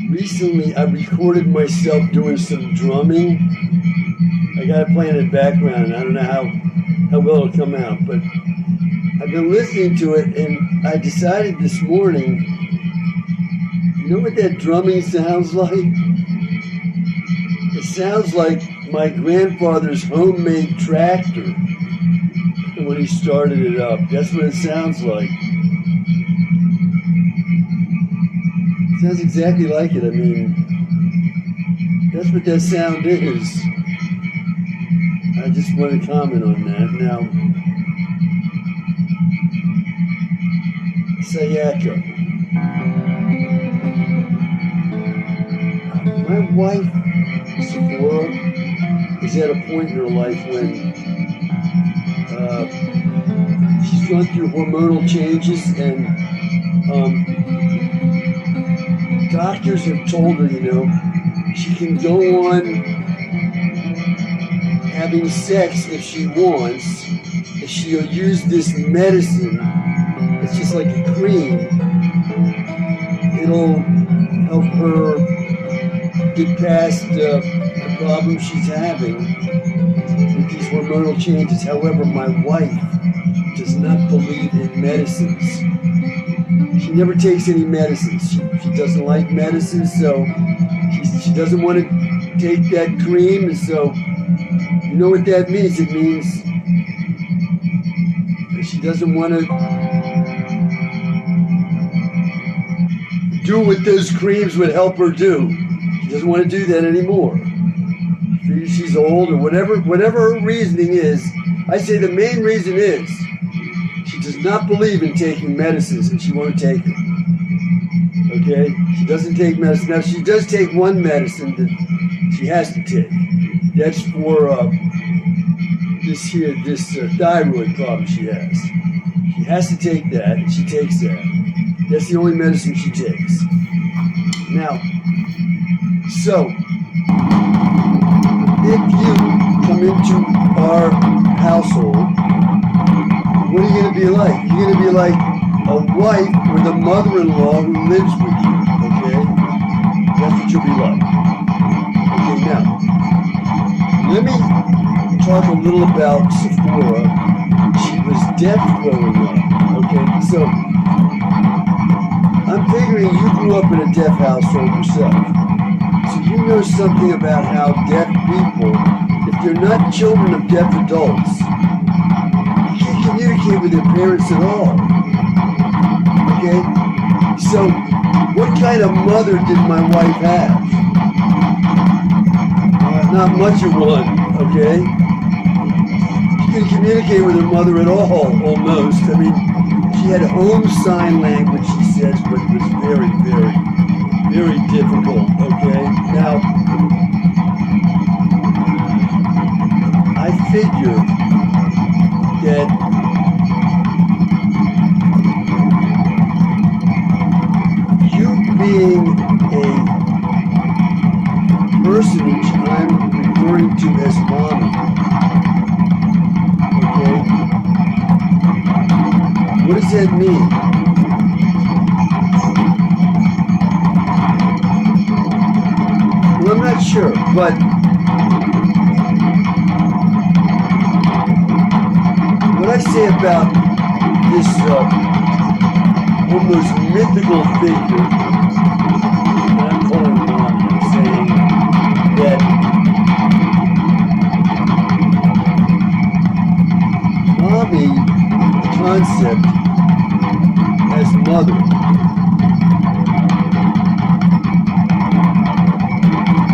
Recently, I recorded myself doing some drumming. I got it playing in the background. I don't know how well it'll come out, but I've been listening to it, and I decided this morning, you know what that drumming sounds like? It sounds like my grandfather's homemade tractor when he started it up. That's what it sounds like. It sounds exactly like it. I mean, that's what that sound is. I just want to comment on that. Now, Sayaka. My wife, Sephora, is at a point in her life when she's gone through hormonal changes, and doctors have told her, she can go on having sex if she wants, if she'll use this medicine. It's just like a cream. It'll help her get past the problem she's having with these hormonal changes. However, my wife does not believe in medicines. She never takes any medicines. She doesn't like medicines, so she doesn't want to take that cream. And so, you know what that means? It means she doesn't want to do what those creams would help her do. She doesn't want to do that anymore. She's old, or whatever her reasoning is. I say the main reason is she does not believe in taking medicines, and she won't take it. Okay? She doesn't take medicine. Now, she does take one medicine that she has to take. That's for this thyroid problem she has. She has to take that, and she takes that. That's the only medicine she takes. Now, so, if you come into our household, what are you going to be like? You're going to be like a wife with a mother-in-law who lives with you, okay? That's what you'll be like. Okay, now, let me talk a little about Sephora. She was deaf growing up, okay? So, I'm figuring you grew up in a deaf household yourself. So you know something about how deaf people, if they're not children of deaf adults, you can't communicate with their parents at all. Okay? So, what kind of mother did my wife have? Not much of one, okay? She couldn't communicate with her mother at all, almost. I mean, she had home sign language, she says, but it was very, very, very difficult, okay? Now, I figure that you being a personage I'm referring to as mommy, okay? What does that mean? Well, I'm not sure, but what I say about this almost mythical figure that I'm calling Mommy, I'm saying that Mommy, the concept as mother,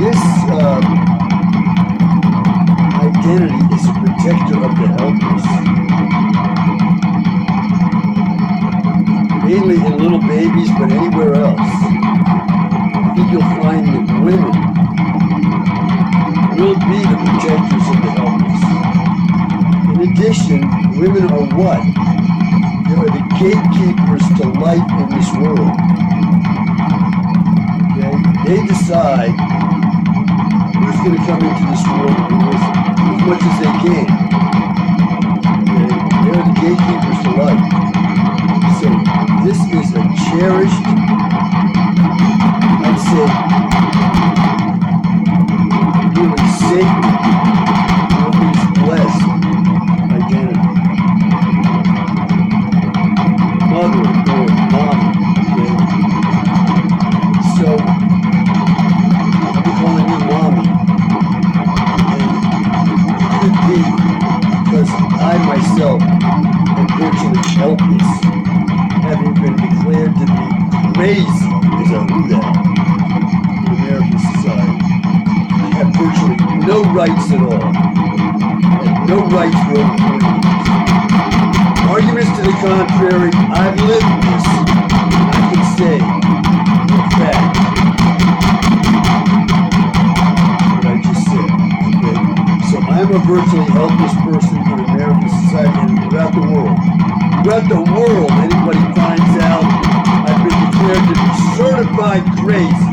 this identity is a protector of the helpless. Mainly in little babies, but anywhere else. I think you'll find that women will be the protectors of the helpless. In addition, women are what? They are the gatekeepers to life in this world. Okay? They decide who's going to come into this world and who isn't, as much as they can. Okay? They're myself am virtually helpless, having been declared to be crazy as a houdah in American society. I have virtually no rights at all, and no rights for over 40 years. Arguments to the contrary, I've lived this, and I can say, in fact, what I just said, okay? So I'm a virtually helpless person in American society and throughout the world. Throughout the world, anybody finds out I've been declared to be certified crazy.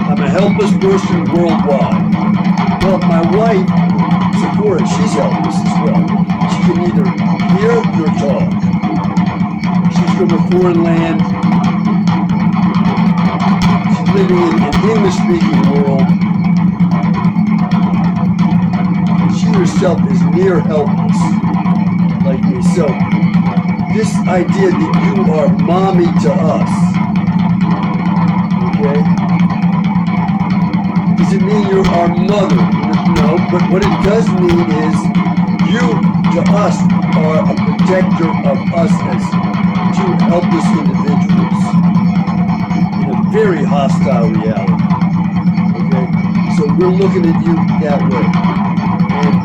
I'm a helpless person worldwide. Well, my wife, Sephora, she's helpless as well. She can neither hear nor talk. She's from a foreign land. She's living in an English-speaking world. She herself is near helpless, like me. So, this idea that you are mommy to us, okay? Does it mean you're our mother? No, but what it does mean is you, to us, are a protector of us as two helpless individuals in a very hostile reality. Okay? So we're looking at you that way. And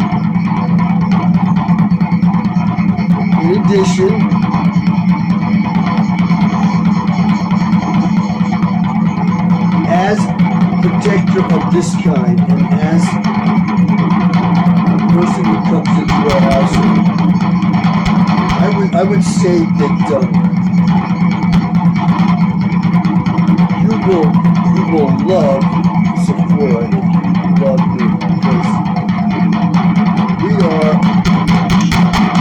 in addition, as protector of this kind, and as a person who comes into our house, I would say that you will love Sephora if you love me, because we are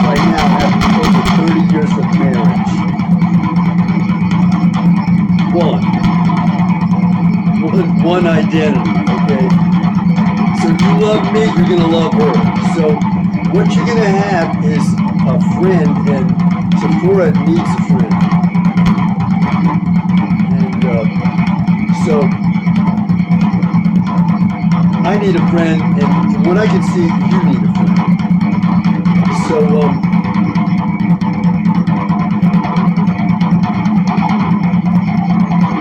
right now after over 30 years of marriage. One identity, okay? So if you love me, you're gonna love her. So what you're gonna have is a friend, and Sephora needs a friend. And so I need a friend, and from what I can see, you need a friend. So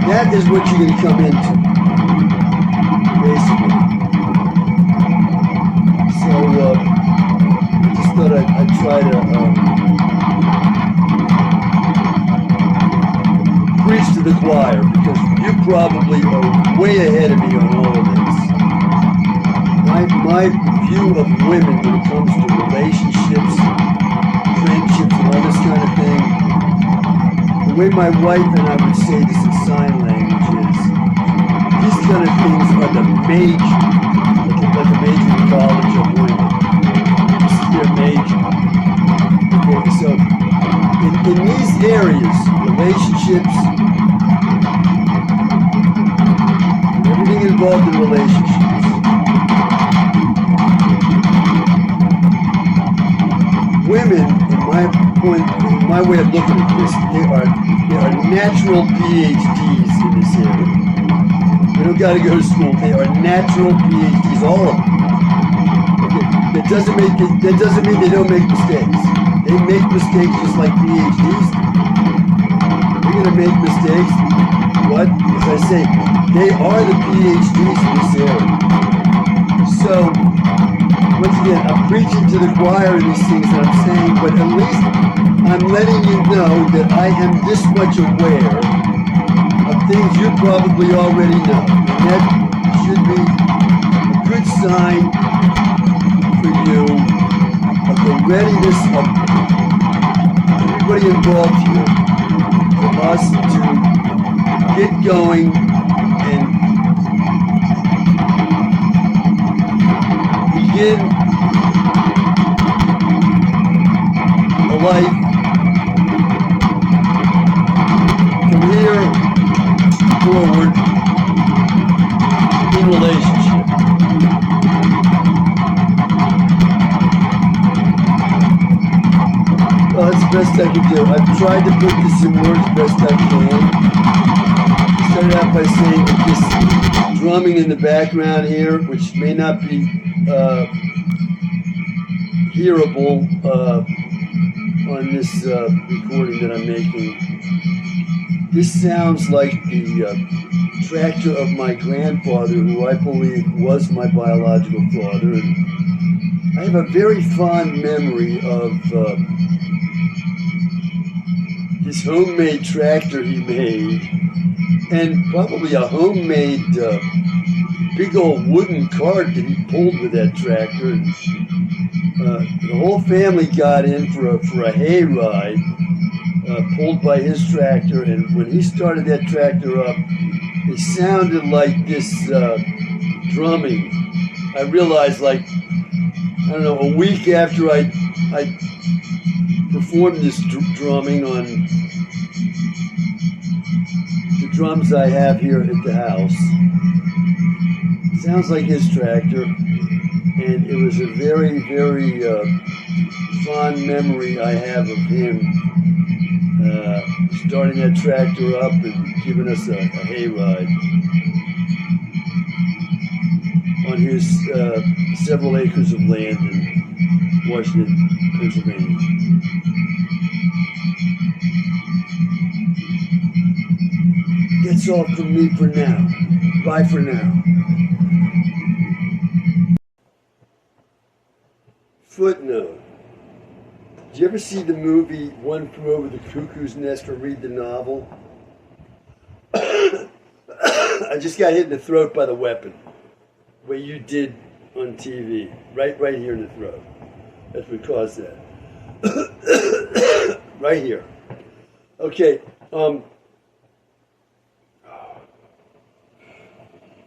that is what you're gonna come into. Basically. So, I just thought I'd try to preach to the choir, because you probably are way ahead of me on all of this. My view of women when it comes to relationships, friendships, and all this kind of thing, the way my wife and I would say this in sign language is, these kind of things are the major, like a major in college of women. This is their major. Okay, so in these areas, relationships, everything involved in relationships, women, in my way of looking at this, they are natural PhDs in this area. They don't got to go to school. They are natural PhDs, all of them. Okay. That doesn't mean they don't make mistakes. They make mistakes just like PhDs do. They're gonna make mistakes. What? As I say, they are the PhDs in this area. So, once again, I'm preaching to the choir in these things that I'm saying, but at least I'm letting you know that I am this much aware of things you probably already know. And that should be a good sign for you of the readiness of everybody involved here for us to get going and begin a life from here forward in relationship. Well, that's the best I can do. I've tried to put this in words best I can. Started out by saying that this drumming in the background here, which may not be hearable on this recording that I'm making. This sounds like the tractor of my grandfather, who I believe was my biological father. And I have a very fond memory of this homemade tractor he made, and probably a homemade big old wooden cart that he pulled with that tractor. And, the whole family got in for a hay ride, pulled by his tractor. And when he started that tractor up, it sounded like this drumming. I realized, like, I don't know, a week after I performed this drumming on the drums I have here at the house. It sounds like his tractor. And it was a very, very fond memory I have of him starting that tractor up and giving us a hay ride on his several acres of land in Washington, Pennsylvania. That's all from me for now. Bye for now. Footnote. Did you ever see the movie One Flew Over the Cuckoo's Nest or read the novel? I just got hit in the throat by the weapon. The way you did on TV. Right here in the throat. That's what caused that. Right here. Okay.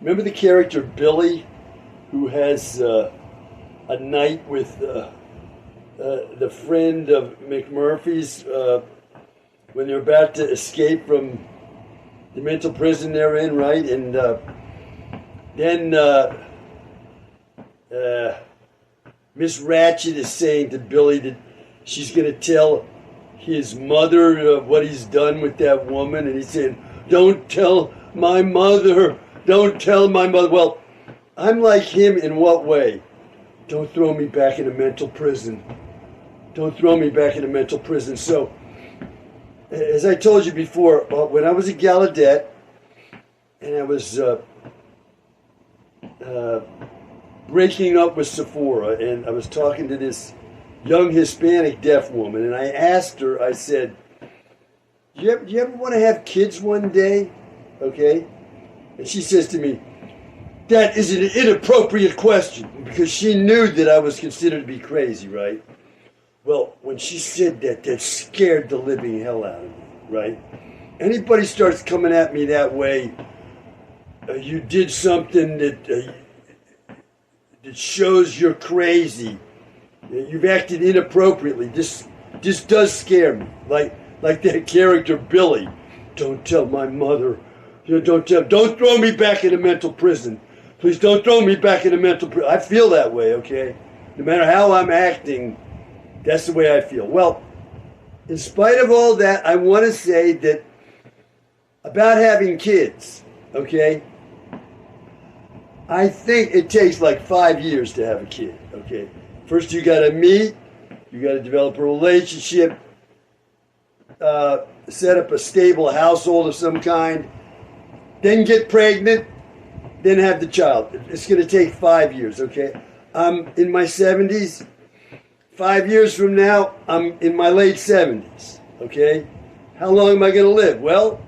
Remember the character Billy, who has a night with the friend of McMurphy's when they're about to escape from the mental prison they're in, right? And then Miss Ratched is saying to Billy that she's going to tell his mother what he's done with that woman, and he's saying, "Don't tell my mother, don't tell my mother." Well, I'm like him in what way? Don't throw me back in a mental prison. Don't throw me back in a mental prison. So, as I told you before, when I was at Gallaudet, and I was breaking up with Sephora, and I was talking to this young Hispanic deaf woman, and I asked her, I said, do you ever want to have kids one day? Okay? And she says to me, "That is an inappropriate question," because she knew that I was considered to be crazy, right? Well, when she said that, that scared the living hell out of me, right? Anybody starts coming at me that way, you did something that shows you're crazy. You've acted inappropriately. This does scare me. Like that character Billy. Don't tell my mother. Don't throw me back in a mental prison. Please don't throw me back in a mental prison. I feel that way, okay? No matter how I'm acting, that's the way I feel. Well, in spite of all that, I want to say that about having kids, okay? I think it takes like 5 years to have a kid, okay? First you got to meet, you got to develop a relationship, set up a stable household of some kind, then get pregnant, then have the child. It's going to take 5 years, okay? I'm in my 70s. 5 years from now, I'm in my late 70s, okay? How long am I going to live? Well,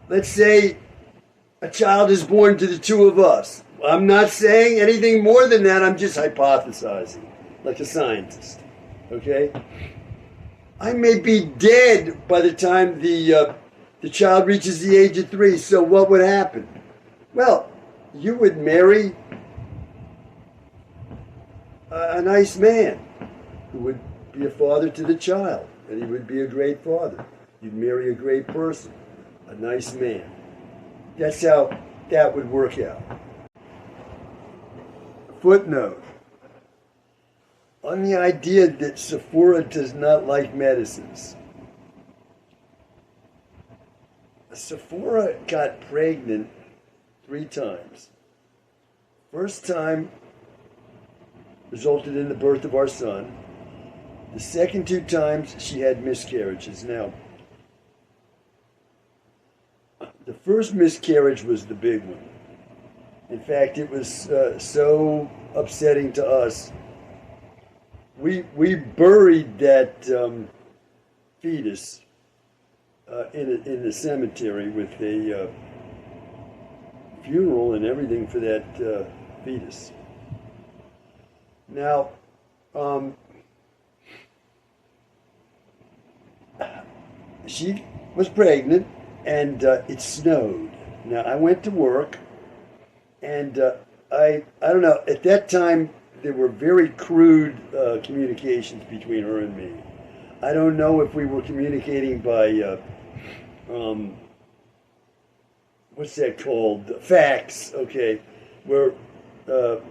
let's say a child is born to the two of us. I'm not saying anything more than that. I'm just hypothesizing, like a scientist, okay? I may be dead by the time the child reaches the age of 3, so what would happen? Well, you would marry a nice man who would be a father to the child, and he would be a great father. You'd marry a great person, a nice man. That's how that would work out. Footnote. On the idea that Sephora does not like medicines. Sephora got pregnant 3 times. First time resulted in the birth of our son. The second two times she had miscarriages. Now, the first miscarriage was the big one. In fact, it was so upsetting to us. We buried that fetus in the cemetery with a funeral and everything for that fetus. Now, she was pregnant, and it snowed. Now, I went to work, and I don't know, at that time, there were very crude communications between her and me. I don't know if we were communicating by, what's that called? Fax, okay, where the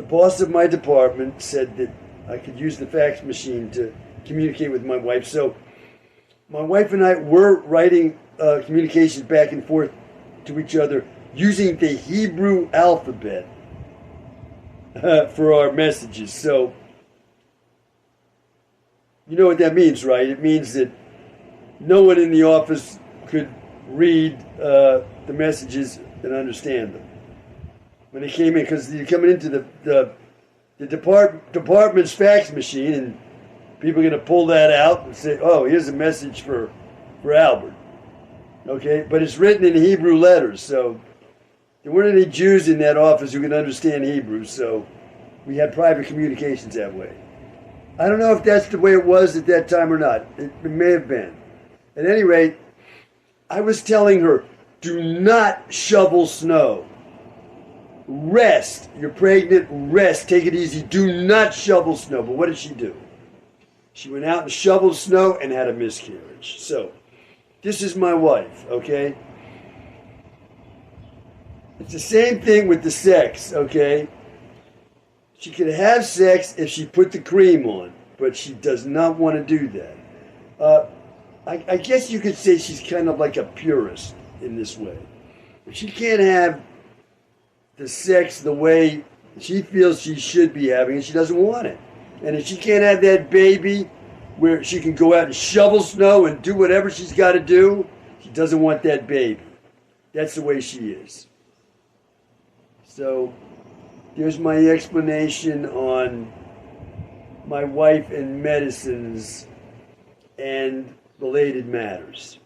boss of my department said that I could use the fax machine to communicate with my wife. So my wife and I were writing communications back and forth to each other using the Hebrew alphabet for our messages. So you know what that means, right? It means that no one in the office could read the messages and understand them when they came in, because you're coming into the department's fax machine, and people are going to pull that out and say, "Oh, here's a message for Albert." Okay, but it's written in Hebrew letters, so there weren't any Jews in that office who could understand Hebrew, so we had private communications that way. I don't know if that's the way it was at that time or not. It may have been. At any rate, I was telling her, do not shovel snow. Rest. You're pregnant, rest. Take it easy. Do not shovel snow. But what did she do? She went out and shoveled snow and had a miscarriage. So, this is my wife, okay? It's the same thing with the sex, okay? She could have sex if she put the cream on, but she does not want to do that. I guess you could say she's kind of like a purist in this way. If she can't have the sex the way she feels she should be having it, she doesn't want it. And if she can't have that baby where she can go out and shovel snow and do whatever she's got to do, she doesn't want that baby. That's the way she is. So there's my explanation on my wife and medicines and related matters.